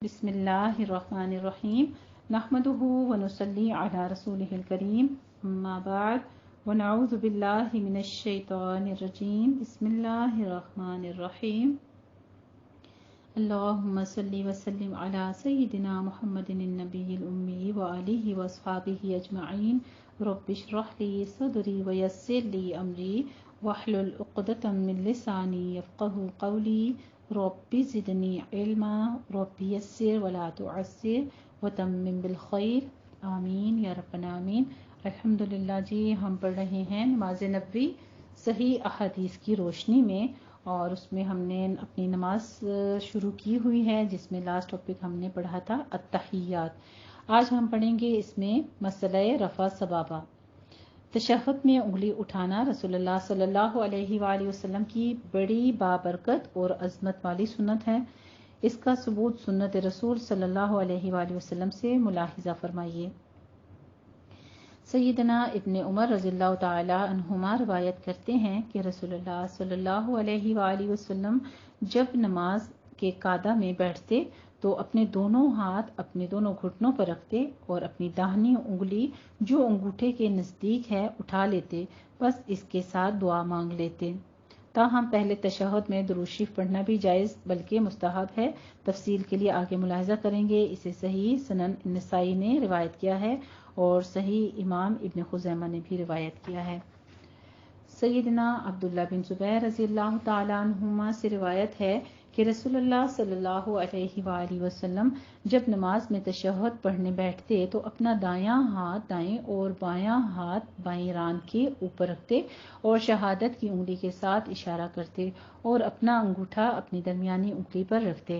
بسم اللہ الرحمن الرحیم نحمده ونصلی علی رسولہ الکریم اما بعد ونعوذ باللہ من الشیطان الرجیم بسم اللہ الرحمن الرحیم اللہم صلی وسلم علی سیدنا محمد النبی الامی وآلہ واصحابہ اجمعین رب اشرح لی صدری ویسر لی امری واحلل عقدۃ من لسانی یفقہوا قولی رب زدنی علما رب یسر ولا تعسر وتمم بالخیر آمین یا رب العالمین۔ الحمدللہ جی، ہم پڑھ رہے ہیں نماز نبوی صحیح احادیث کی روشنی میں، اور اس میں ہم نے اپنی نماز شروع کی ہوئی ہے جس میں لاسٹ ٹاپک ہم نے پڑھا تھا التحیات۔ آج ہم پڑھیں گے اس میں مسئلہ رفع سبابہ۔ تشہد میں انگلی اٹھانا رسول اللہ صلی اللہ علیہ وآلہ وسلم کی بڑی بابرکت اور عظمت والی سنت ہے۔ اس کا ثبوت سنت رسول صلی اللہ علیہ وآلہ وسلم سے ملاحظہ فرمائیے۔ سیدنا ابن عمر رضی اللہ تعالی عنہما روایت کرتے ہیں کہ رسول اللہ صلی اللہ علیہ وآلہ وسلم جب نماز کے قعدہ میں بیٹھتے تو اپنے دونوں ہاتھ اپنے دونوں گھٹنوں پر رکھتے اور اپنی داہنی انگلی جو انگوٹھے کے نزدیک ہے اٹھا لیتے، بس اس کے ساتھ دعا مانگ لیتے۔ تاہم پہلے تشہد میں درود شریف پڑھنا بھی جائز بلکہ مستحب ہے۔ تفصیل کے لیے آگے ملاحظہ کریں گے۔ اسے صحیح سنن نسائی نے روایت کیا ہے اور صحیح امام ابن خزیمہ نے بھی روایت کیا ہے۔ سیدنا عبداللہ بن زبیر رضی اللہ تعالی عنہما سے روایت ہے کہ رسول اللہ صلی اللہ علیہ وآلہ وسلم جب نماز میں تشہد پڑھنے بیٹھتے تو اپنا دایاں ہاتھ دائیں اور بایاں ہاتھ بائیں ران کے اوپر رکھتے اور شہادت کی انگلی کے ساتھ اشارہ کرتے اور اپنا انگوٹھا اپنی درمیانی انگلی پر رکھتے۔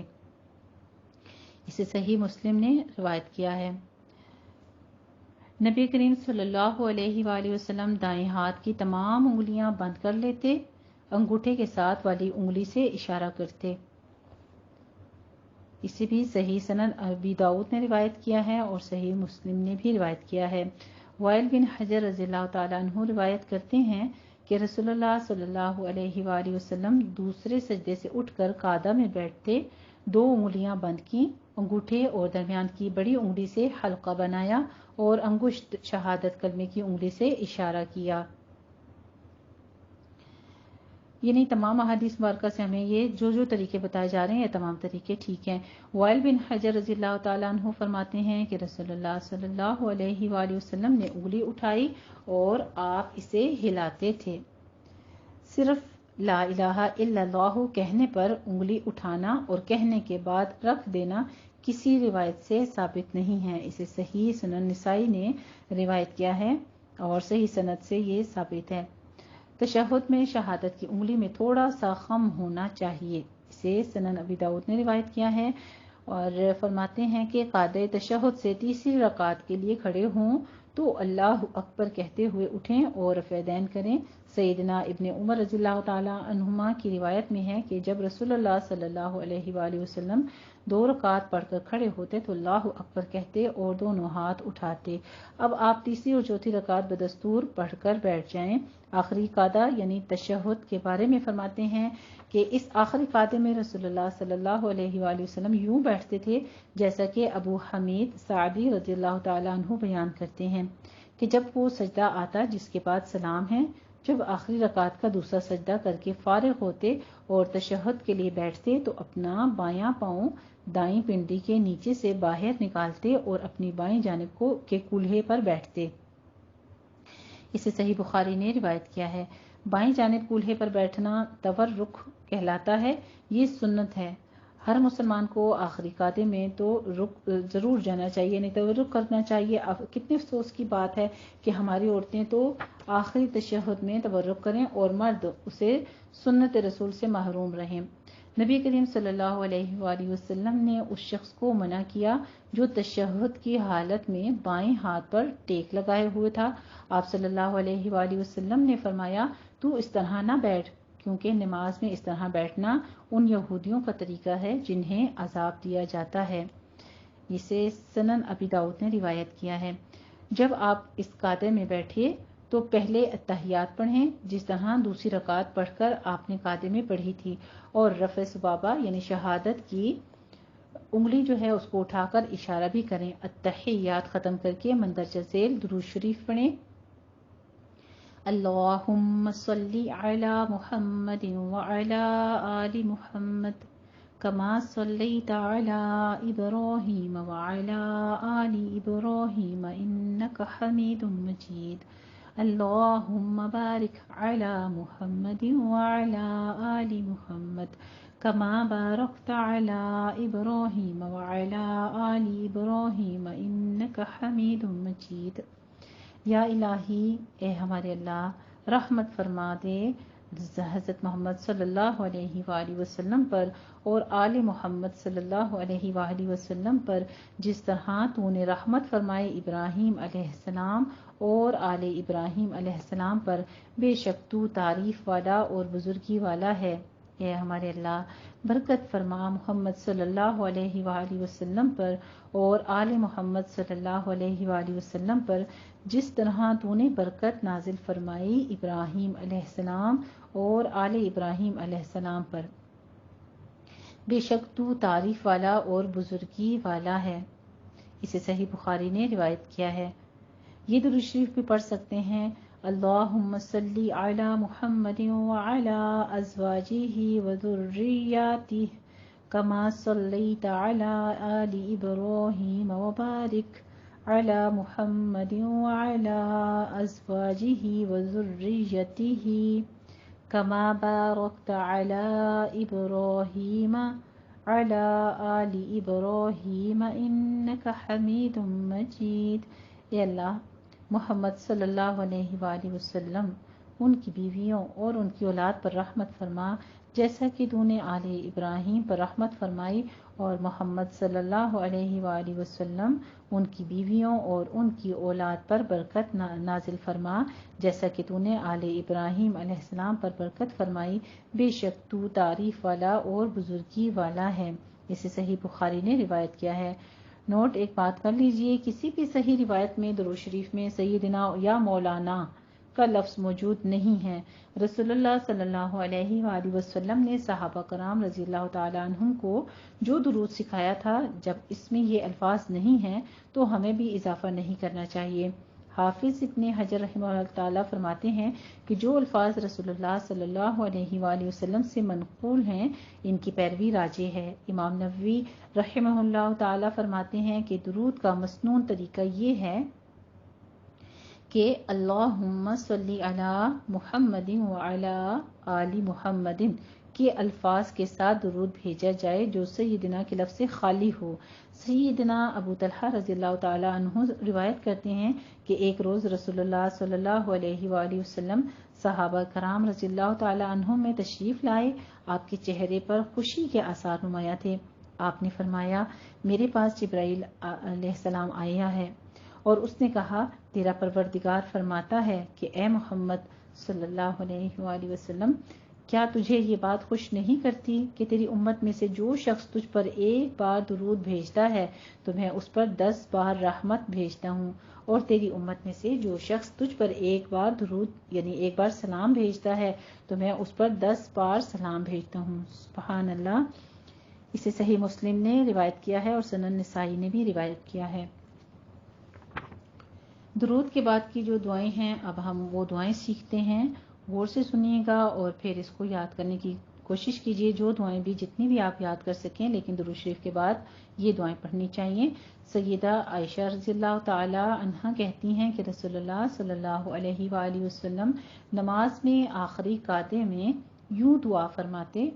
اسے صحیح مسلم نے روایت کیا ہے۔ نبی کریم صلی اللہ علیہ وآلہ وسلم دائیں ہاتھ کی تمام انگلیاں بند کر لیتے، انگوٹھے کے ساتھ والی انگلی سے اشارہ کرتے۔ اسے بھی صحیح سنن ابی داؤد نے روایت کیا ہے اور صحیح مسلم نے بھی روایت کیا ہے۔ وائل بن حجر رضی اللہ تعالیٰ عنہ روایت کرتے ہیں کہ رسول اللہ صلی اللہ علیہ وآلہ وسلم دوسرے سجدے سے اٹھ کر قعدہ میں بیٹھتے، دو انگلیاں بند کیں، انگوٹھے اور درمیان کی بڑی انگلی سے حلقہ بنایا اور انگشت شہادت کلمے کی انگلی سے اشارہ کیا۔ یعنی تمام احادیث مبارکہ سے ہمیں یہ جو طریقے بتائے جا رہے ہیں یہ تمام طریقے ٹھیک ہیں۔ وائل بن حجر رضی اللہ تعالیٰ عنہ فرماتے ہیں کہ رسول اللہ صلی اللہ علیہ وآلہ وسلم نے انگلی اٹھائی اور آپ اسے ہلاتے تھے۔ صرف لا الہ الا اللہ کہنے پر انگلی اٹھانا اور کہنے کے بعد رکھ دینا کسی روایت سے ثابت نہیں ہے۔ اسے صحیح سنن نسائی نے روایت کیا ہے اور صحیح سند سے یہ ثابت ہے۔ تشہد میں شہادت کی انگلی میں تھوڑا سا خم ہونا چاہیے۔ اسے سنن ابی داؤد نے روایت کیا ہے اور فرماتے ہیں کہ قاعدہ تشہد سے تیسری رکعت کے لیے کھڑے ہوں تو اللہ اکبر کہتے ہوئے اٹھیں اور رفع دین کریں۔ سیدنا ابن عمر رضی اللہ تعالی عنہما کی روایت میں ہے کہ جب رسول اللہ صلی اللہ علیہ وآلہ وسلم 2 رکعت پڑھ کر کھڑے ہوتے تو اللہ اکبر کہتے اور دونوں ہاتھ اٹھاتے۔ اب آپ تیسری اور چوتھی رکعت بدستور پڑھ کر بیٹھ جائیں۔ آخری قعدہ یعنی تشہد کے بارے میں فرماتے ہیں کہ اس آخری قعدے میں رسول اللہ صلی اللہ علیہ وآلہ وسلم یوں بیٹھتے تھے جیسا کہ ابو حمید سعدی رضی اللہ تعالیٰ عنہ بیان کرتے ہیں کہ جب وہ سجدہ آتا جس کے بعد سلام ہے، جب آخری رکعت کا دوسرا سجدہ کر کے فارغ ہوتے اور تشہد کے لیے بیٹھتے تو اپنا بایاں پاؤں دائیں پنڈلی کے نیچے سے باہر نکالتے اور اپنی بائیں جانب کے کولہے پر بیٹھتے۔ اسے صحیح بخاری نے روایت کیا ہے۔ بائیں جانب کولہے پر بیٹھنا تورک کہلاتا ہے۔ یہ سنت ہے۔ ہر مسلمان کو آخری قعدے میں تو ضرور جانا چاہیے، یعنی تورک کرنا چاہیے۔ کتنے افسوس کی بات ہے کہ ہماری عورتیں تو آخری تشہد میں تورک کریں اور مرد اسے سنت رسول سے محروم رہیں۔ نبی کریم صلی اللہ علیہ وآلہ وسلم نے اس شخص کو منع کیا جو تشہد کی حالت میں بائیں ہاتھ پر ٹیک لگائے ہوئے تھا۔ آپ صلی اللہ علیہ وآلہ وسلم نے فرمایا، تو اس طرح نہ بیٹھ، کیونکہ نماز میں اس طرح بیٹھنا ان یہودیوں کا طریقہ ہے جنہیں عذاب دیا جاتا ہے۔ اسے سنن ابی داؤد نے روایت کیا ہے۔ جب آپ اس قعدے میں بیٹھے تو پہلے التحیات پڑھیں جس طرح دوسری رکعت پڑھ کر آپ نے قعدے میں پڑھی تھی، اور رفع سبابہ یعنی شہادت کی انگلی جو ہے اس کو اٹھا کر اشارہ بھی کریں. التحیات ختم کر کے مندرجہ ذیل درود شریف پڑھیں. اللہم صلی علی محمد وعلی آل محمد کما صلیت علی ابراہیم وعلی آل ابراہیم انک حمید مجید. اللہم بارک علی محمد وعلی آل محمد کما بارکت علی ابراہیم وعلی آل ابراہیم انک حمید مجید. یا الہی، اے ہمارے اللہ، رحمت فرما دے حضرت محمد صلی اللہ علیہ وآلہ وسلم پر اور آل محمد صلی اللہ علیہ وآلہ وسلم پر جس طرح تو نے رحمت فرمائے ابراہیم علیہ السلام اور آل ابراہیم علیہ السلام پر. بے شک تو تعریف والا اور بزرگی والا ہے. اے ہمارے اللہ، برکت فرما محمد صلی اللہ علیہ وآلہ وسلم پر اور آل محمد صلی اللہ علیہ وآلہ وسلم پر جس طرح تو نے برکت نازل فرمائی ابراہیم علیہ السلام اور آل ابراہیم علیہ السلام پر. بے شک تو تعریف والا اور بزرگی والا ہے. اسے صحیح بخاری نے روایت کیا ہے. یہ درود شریف بھی پڑھ سکتے ہیں. اللہم صلی علی محمد وعلی ازواجہ وذریاتہ کما صلیت علی آل ابراہیم وبارک علی محمد وعلی ازواجہ وذریاتہ کما بارکت علی ابراہیم علی آل ابراہیم انک حمید مجید. اے اللہ، محمد صلی اللہ علیہ وآلہ وسلم، ان کی بیویوں اور ان کی اولاد پر رحمت فرما جیسا کہ تو نے آل ابراہیم پر رحمت فرمائی، اور محمد صلی اللہ علیہ وآلہ وسلم ان کی بیویوں اور ان کی اولاد پر برکت نازل فرما جیسا کہ تو نے آل ابراہیم علیہ السلام پر برکت فرمائی. بے شک تو تعریف والا اور بزرگی والا ہے. اسے صحیح بخاری نے روایت کیا ہے. نوٹ: ایک بات کر لیجئے، کسی بھی صحیح روایت میں درود شریف میں سیدنا یا مولانا کا لفظ موجود نہیں ہے. رسول اللہ صلی اللہ علیہ وآلہ وسلم نے صحابہ کرام رضی اللہ تعالیٰ عنہم کو جو درود سکھایا تھا، جب اس میں یہ الفاظ نہیں ہیں تو ہمیں بھی اضافہ نہیں کرنا چاہیے. حافظ ابن حجر رحمہ اللہ تعالیٰ فرماتے ہیں کہ جو الفاظ رسول اللہ صلی اللہ علیہ وآلہ وسلم سے منقول ہیں ان کی پیروی راجح ہے. امام نووی رحمہ اللہ تعالیٰ فرماتے ہیں کہ درود کا مسنون طریقہ یہ ہے کہ اللہم صلی علی محمد وعلی آل محمد کے الفاظ کے ساتھ درود بھیجا جائے جو سیدنا کے لفظ سے خالی ہو. سیدنا ابو طلحہ رضی اللہ تعالیٰ عنہ روایت کرتے ہیں کہ ایک روز رسول اللہ صلی اللہ علیہ وآلہ وسلم صحابہ کرام رضی اللہ تعالیٰ عنہ میں تشریف لائے. آپ کے چہرے پر خوشی کے آثار نمایاں تھے. آپ نے فرمایا، میرے پاس جبرائیل علیہ السلام آیا ہے اور اس نے کہا، تیرا پروردگار فرماتا ہے کہ اے محمد صلی اللہ علیہ وآلہ وسلم، کیا تجھے یہ بات خوش نہیں کرتی کہ تیری امت میں سے جو شخص تجھ پر ایک بار درود بھیجتا ہے تو میں اس پر 10 بار رحمت بھیجتا ہوں، اور تیری امت میں سے جو شخص تجھ پر ایک بار درود یعنی ایک بار سلام بھیجتا ہے تو میں اس پر 10 بار سلام بھیجتا ہوں. سبحان اللہ. اسے صحیح مسلم نے روایت کیا ہے اور سنن نسائی نے بھی روایت کیا ہے. درود کے بعد کی جو دعائیں ہیں اب ہم وہ دعائیں سیکھتے ہیں. غور سے سنیے گا اور پھر اس کو یاد کرنے کی کوشش کیجیے. جو دعائیں بھی جتنی بھی آپ یاد کر سکیں، لیکن درود شریف کے بعد یہ دعائیں پڑھنی چاہیے. سیدہ عائشہ رضی اللہ تعالی عنہا کہتی ہیں کہ رسول اللہ صلی اللہ علیہ وآلہ وسلم نماز میں آخری قاعدے میں یوں دعا فرماتے: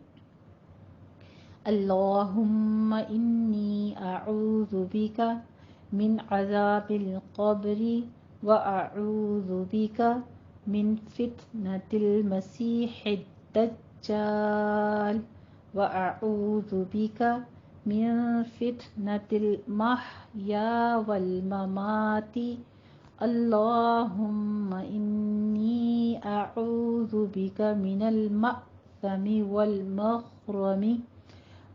اللہم انی اعوذ بک من عذاب القبر واعوذ بک من فتنة المسیح الدجال واعوذ بک من فتنة المحیا والممات اللہم انی اعوذ بک من المأثم والمغرم.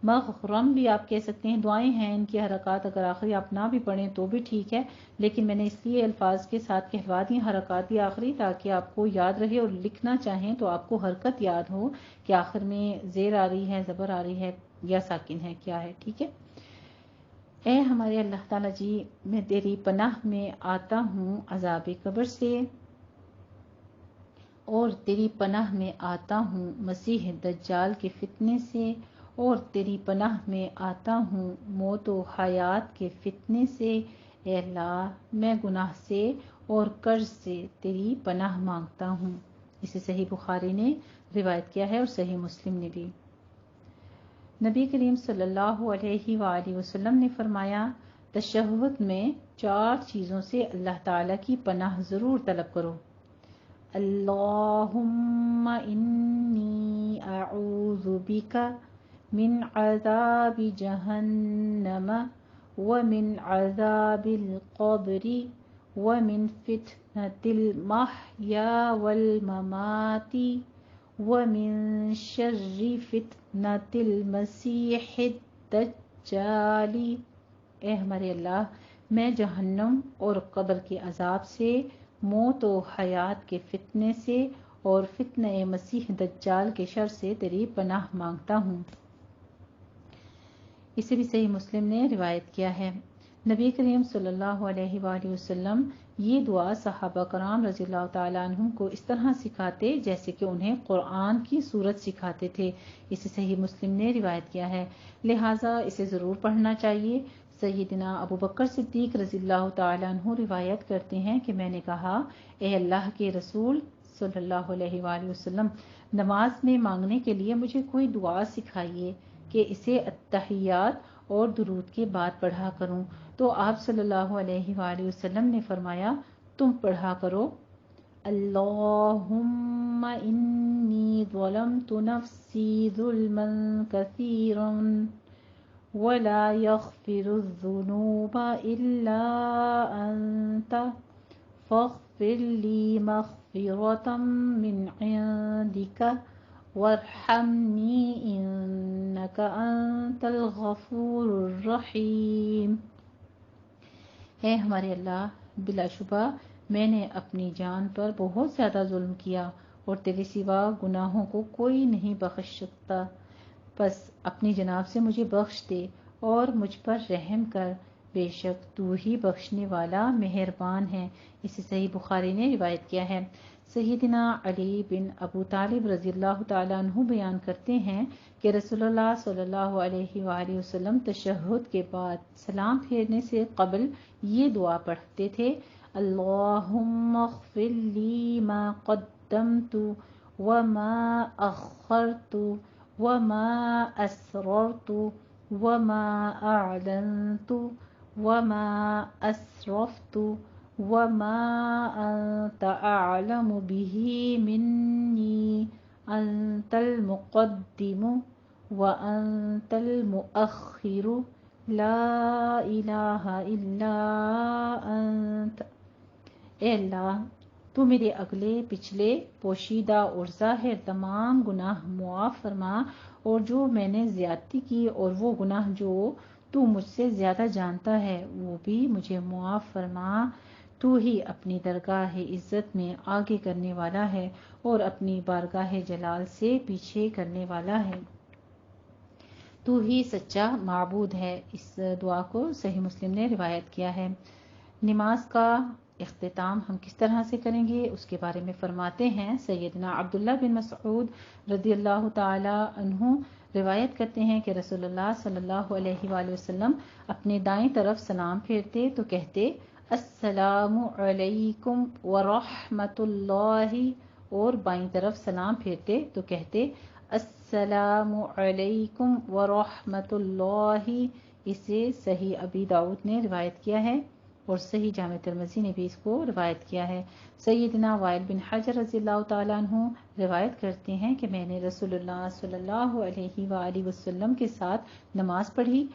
مغرم بھی آپ کہہ سکتے ہیں. دعائیں ہیں، ان کی حرکات اگر آخری آپ نہ بھی پڑھیں تو بھی ٹھیک ہے، لیکن میں نے اس لیے الفاظ کے ساتھ کہلوا دی حرکات بھی آخری، تاکہ آپ کو یاد رہے اور لکھنا چاہیں تو آپ کو حرکت یاد ہو کہ آخر میں زیر آ رہی ہے، زبر آ رہی ہے یا ساکن ہے، کیا ہے. ٹھیک ہے. اے ہمارے اللہ تعالیٰ جی، میں تیری پناہ میں آتا ہوں عذاب قبر سے، اور تیری پناہ میں آتا ہوں مسیح دجال کے فتنے سے، اور تیری پناہ میں آتا ہوں موت و حیات کے فتنے سے۔ اے اللہ، میں گناہ سے اور قرض سے تیری پناہ مانگتا ہوں۔ اسے صحیح بخاری نے روایت کیا ہے اور صحیح مسلم نے بھی۔ نبی کریم صلی اللہ علیہ وآلہ وسلم نے فرمایا، تشہد میں 4 چیزوں سے اللہ تعالیٰ کی پناہ ضرور طلب کرو۔ اللہم انی اعوذ بک من عذاب جہنم ومن عذاب القبر ومن فتنة المحیا والممات ومن شر فتنة المسیح الدجال۔ اے ہمارے اللہ، میں جہنم اور قبر کے عذاب سے، موت و حیات کے فتنے سے اور فتنہ مسیح دجال کے شر سے تیری پناہ مانگتا ہوں۔ اسے بھی صحیح مسلم نے روایت کیا ہے۔ نبی کریم صلی اللہ علیہ وآلہ وسلم یہ دعا صحابہ کرام رضی اللہ تعالیٰ عنہم کو اس طرح سکھاتے جیسے کہ انہیں قرآن کی سورت سکھاتے تھے۔ اسے صحیح مسلم نے روایت کیا ہے، لہٰذا اسے ضرور پڑھنا چاہیے۔ سیدنا ابو بکر صدیق رضی اللہ تعالیٰ عنہ روایت کرتے ہیں کہ میں نے کہا، اے اللہ کے رسول صلی اللہ علیہ وآلہ وسلم، نماز میں مانگنے کے لیے مجھے کوئی دعا سکھائیے کہ اسے التحیات اور درود کے بعد پڑھا کروں۔ تو آپ صلی اللہ علیہ وآلہ وسلم نے فرمایا، تم پڑھا کرو، اللہم انی ظلمت نفسی ظلما کثیرا ولا یغفر الذنوب الا انت فاغفر لی مغفرۃ من عندک وارحمنی انک انت الغفور الرحیم۔ اے ہمارے اللہ، بلا شبہ میں نے اپنی جان پر بہت زیادہ ظلم کیا اور تیرے سوا گناہوں کو کوئی نہیں بخش سکتا، بس اپنی جناب سے مجھے بخش دے اور مجھ پر رحم کر، بے شک تو ہی بخشنے والا مہربان ہے۔ اسے صحیح بخاری نے روایت کیا ہے۔ سیدنا علی بن ابو طالب رضی اللہ تعالیٰ عنہ بیان کرتے ہیں کہ رسول اللہ صلی اللہ علیہ وآلہ وسلم تشہد کے بعد سلام پھیرنے سے قبل یہ دعا پڑھتے تھے، اللہم اغفر لی ما قدمت وما اخرت وما اسررت وما اعلنت وما اسرفت وما انت اعلم به منی انت المقدم وانت المؤخر لا الہ الا انت۔ اے اللہ، تو میرے اگلے پچھلے پوشیدہ اور ظاہر تمام گناہ معاف فرما، اور جو میں نے زیادتی کی اور وہ گناہ جو تو مجھ سے زیادہ جانتا ہے وہ بھی مجھے معاف فرما۔ تو ہی اپنی درگاہ عزت میں آگے کرنے والا ہے اور اپنی بارگاہ جلال سے پیچھے کرنے والا ہے۔ تو ہی سچا معبود ہے۔ اس دعا کو صحیح مسلم نے روایت کیا ہے۔ نماز کا اختتام ہم کس طرح سے کریں گے اس کے بارے میں فرماتے ہیں سیدنا عبداللہ بن مسعود رضی اللہ تعالی عنہ روایت کرتے ہیں کہ رسول اللہ صلی اللہ علیہ وآلہ وسلم اپنے دائیں طرف سلام پھیرتے تو کہتے، السلام علیکم ورحمۃ اللہ، اور بائیں طرف سلام پھیرتے تو کہتے، السلام علیکم ورحمۃ اللہ۔ اسے صحیح ابی داؤد نے روایت کیا ہے اور صحیح جامع ترمذی نے بھی اس کو روایت کیا ہے۔ سیدنا وائل بن حجر رضی اللہ تعالیٰ عنہ روایت کرتے ہیں کہ میں نے رسول اللہ صلی اللہ علیہ وآلہ وسلم کے ساتھ نماز پڑھی،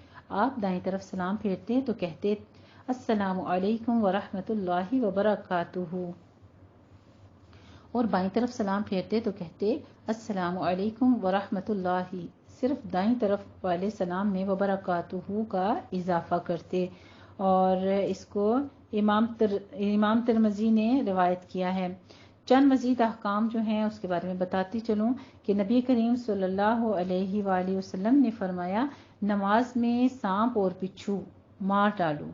آپ دائیں طرف سلام پھیرتے تو کہتے، السلام علیکم ورحمۃ اللہ وبرکاتہ، اور بائیں طرف سلام پھیرتے تو کہتے، السلام علیکم ورحمۃ اللہ، صرف دائیں طرف والے سلام میں وبرکاتہ کا اضافہ کرتے۔ اور اس کو امام ترمذی نے روایت کیا ہے۔ چند مزید احکام جو ہیں اس کے بارے میں بتاتی چلوں کہ نبی کریم صلی اللہ علیہ وآلہ وسلم نے فرمایا، نماز میں سانپ اور بچھو مار ڈالو،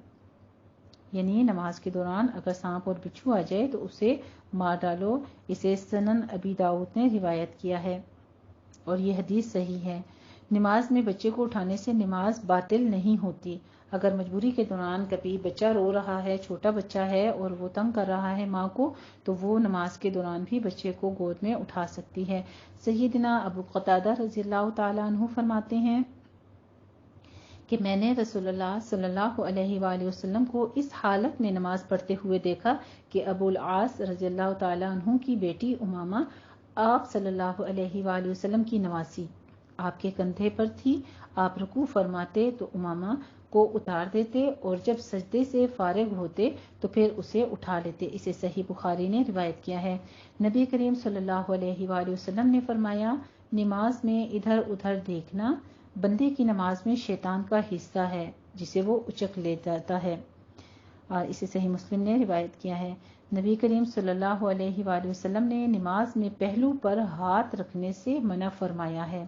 یعنی نماز کے دوران اگر سانپ اور بچھو آ جائے تو اسے مار ڈالو۔ اسے سنن ابی داؤد نے روایت کیا ہے اور یہ حدیث صحیح ہے۔ نماز میں بچے کو اٹھانے سے نماز باطل نہیں ہوتی۔ اگر مجبوری کے دوران کبھی بچہ رو رہا ہے، چھوٹا بچہ ہے اور وہ تنگ کر رہا ہے ماں کو، تو وہ نماز کے دوران بھی بچے کو گود میں اٹھا سکتی ہے۔ سیدنا ابو قتادہ رضی اللہ تعالیٰ عنہ فرماتے ہیں کہ میں نے رسول اللہ صلی اللہ علیہ وآلہ وسلم کو اس حالت میں نماز پڑھتے ہوئے دیکھا کہ ابو العاص رضی اللہ تعالیٰ عنہ کی بیٹی امامہ آپ صلی اللہ علیہ وآلہ وسلم کی نواسی آپ کے کندھے پر تھی۔ آپ رکوع فرماتے تو امامہ کو اتار دیتے اور جب سجدے سے فارغ ہوتے تو پھر اسے اٹھا لیتے۔ اسے صحیح بخاری نے روایت کیا ہے۔ نبی کریم صلی اللہ علیہ وآلہ وسلم نے فرمایا، نماز میں ادھر ادھر دیکھنا بندے کی نماز میں شیطان کا حصہ ہے جسے وہ اچک لے جاتا ہے، اور اسے صحیح مسلم نے روایت کیا ہے۔ نبی کریم صلی اللہ علیہ وآلہ وسلم نے نماز میں پہلو پر ہاتھ رکھنے سے منع فرمایا ہے۔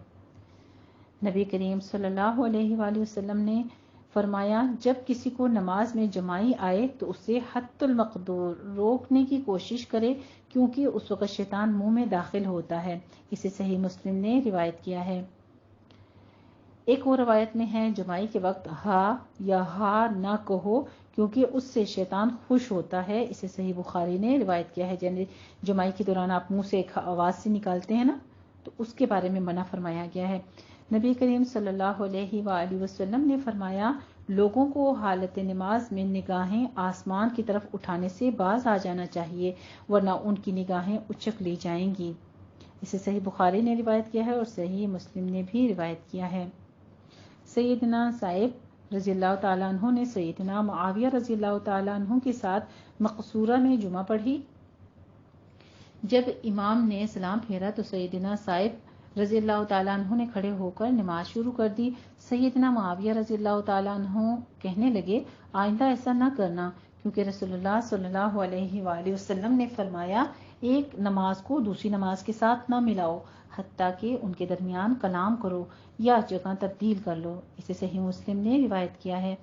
نبی کریم صلی اللہ علیہ وآلہ وسلم نے فرمایا، جب کسی کو نماز میں جمائی آئے تو اسے حد المقدور روکنے کی کوشش کرے، کیونکہ اس وقت شیطان منہ میں داخل ہوتا ہے۔ اسے صحیح مسلم نے روایت کیا ہے۔ ایک اور روایت میں ہے، جمائی کے وقت ہا یا ہا نہ کہو کیونکہ اس سے شیطان خوش ہوتا ہے۔ اسے صحیح بخاری نے روایت کیا ہے۔ یعنی جمائی کے دوران آپ منہ سے ایک آواز سے نکالتے ہیں نا، تو اس کے بارے میں منع فرمایا گیا ہے۔ نبی کریم صلی اللہ علیہ وآلہ وسلم نے فرمایا، لوگوں کو حالت نماز میں نگاہیں آسمان کی طرف اٹھانے سے باز آ جانا چاہیے، ورنہ ان کی نگاہیں اچک لی جائیں گی۔ اسے صحیح بخاری نے روایت کیا ہے اور صحیح مسلم نے بھی روایت کیا ہے۔ سیدنا صائب رضی اللہ تعالیٰ عنہ نے سیدنا معاویہ رضی اللہ تعالیٰ عنہ کے ساتھ مقصورہ میں جمعہ پڑھی۔ جب امام نے سلام پھیرا تو سیدنا صائب رضی اللہ تعالیٰ عنہ نے کھڑے ہو کر نماز شروع کر دی۔ سیدنا معاویہ رضی اللہ تعالیٰ عنہ کہنے لگے، آئندہ ایسا نہ کرنا، کیونکہ رسول اللہ صلی اللہ علیہ وآلہ وسلم نے فرمایا، ایک نماز کو دوسری نماز کے ساتھ نہ ملاؤ، حتیٰ کہ ان کے درمیان کلام کرو یا جگہ تبدیل کر لو۔ اسے صحیح مسلم نے روایت کیا ہے۔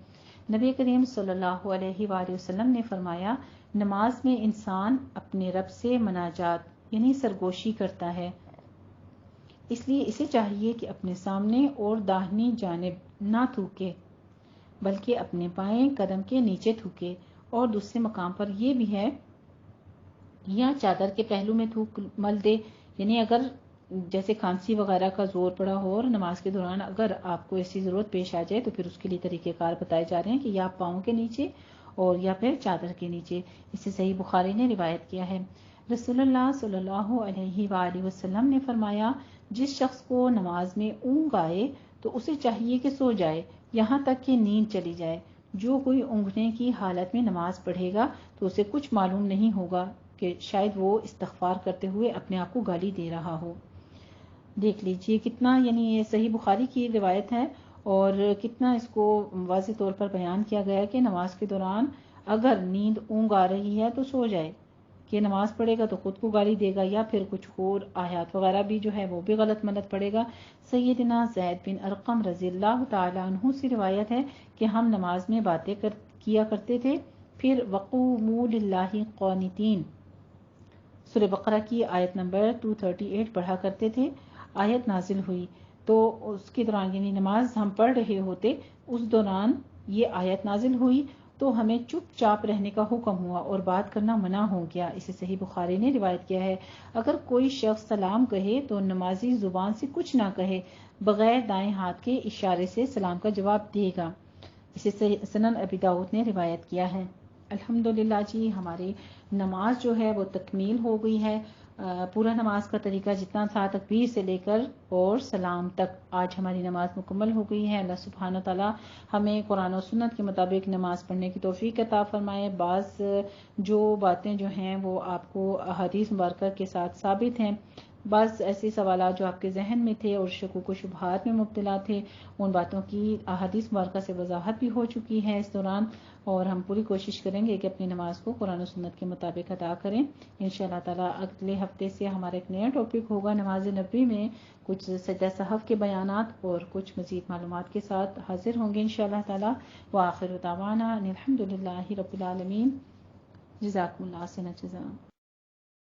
نبی کریم صلی اللہ علیہ وآلہ وسلم نے فرمایا، نماز میں انسان اپنے رب سے مناجات یعنی سرگوشی کرتا ہے، اس لیے اسے چاہیے کہ اپنے سامنے اور داہنی جانب نہ تھوکے بلکہ اپنے بائیں قدم کے نیچے تھوکے، اور دوسرے مقام پر یہ بھی ہے، یا چادر کے پہلو میں تھوک مل دے، یعنی اگر جیسے کھانسی وغیرہ کا زور پڑا ہو اور نماز کے دوران اگر آپ کو ایسی ضرورت پیش آ جائے تو پھر اس کے لیے طریقہ کار بتائے جا رہے ہیں کہ یا پاؤں کے نیچے اور یا پھر چادر کے نیچے۔ اسے صحیح بخاری نے روایت کیا ہے۔ رسول اللہ صلی اللہ علیہ وآلہ وسلم نے فرمایا، جس شخص کو نماز میں اونگ آئے تو اسے چاہیے کہ سو جائے یہاں تک کہ نیند چلی جائے۔ جو کوئی اونگنے کی حالت میں نماز پڑھے گا تو اسے کچھ معلوم نہیں ہوگا کہ شاید وہ استغفار کرتے ہوئے اپنے آپ کو گالی دے رہا ہو۔ دیکھ لیجئے کتنا، یعنی یہ صحیح بخاری کی روایت ہے اور کتنا اس کو واضح طور پر بیان کیا گیا کہ نماز کے دوران اگر نیند اونگ آ رہی ہے تو سو جائے، کہ نماز پڑھے گا تو خود کو گالی دے گا یا پھر کچھ اور آیات وغیرہ بھی جو ہے وہ بھی غلط ملت پڑے گا۔ سیدنا زید بن ارقم رضی اللہ تعالیٰ عنہ سے روایت ہے کہ ہم نماز میں باتیں کیا کرتے تھے، پھر وقوموا للہ قانتین سورہ بقرہ کی آیت نمبر 238 پڑھا کرتے تھے۔ آیت نازل ہوئی تو اس کے دوران، یعنی نماز ہم پڑھ رہے ہوتے اس دوران یہ آیت نازل ہوئی تو ہمیں چپ چاپ رہنے کا حکم ہوا اور بات کرنا منع ہو گیا۔ اسے صحیح بخاری نے روایت کیا ہے۔ اگر کوئی شخص سلام کہے تو نمازی زبان سے کچھ نہ کہے، بغیر دائیں ہاتھ کے اشارے سے سلام کا جواب دے گا۔ اسے سنن ابی داؤد نے روایت کیا ہے۔ الحمدللہ جی، ہماری نماز جو ہے وہ تکمیل ہو گئی ہے۔ پورا نماز کا طریقہ جتنا تھا تکبیر سے لے کر اور سلام تک، آج ہماری نماز مکمل ہو گئی ہے۔ اللہ سبحانہ تعالیٰ ہمیں قرآن و سنت کے مطابق نماز پڑھنے کی توفیق عطا فرمائے۔ بعض جو باتیں جو ہیں وہ آپ کو احادیث مبارکہ کے ساتھ ثابت ہیں، بعض ایسے سوالات جو آپ کے ذہن میں تھے اور شکوک و شبہات میں مبتلا تھے، ان باتوں کی احادیث مبارکہ سے وضاحت بھی ہو چکی ہے اس دوران، اور ہم پوری کوشش کریں گے کہ اپنی نماز کو قرآن و سنت کے مطابق ادا کریں انشاءاللہ تعالیٰ۔ اگلے ہفتے سے ہمارا ایک نیا ٹاپک ہوگا نماز نبوی میں، کچھ سجدہ صحف کے بیانات اور کچھ مزید معلومات کے ساتھ حاضر ہوں گے انشاءاللہ تعالیٰ۔ وآخر دعوانا ان الحمد للہ رب العالمین۔ جزاکم اللہ خیرا جزاء۔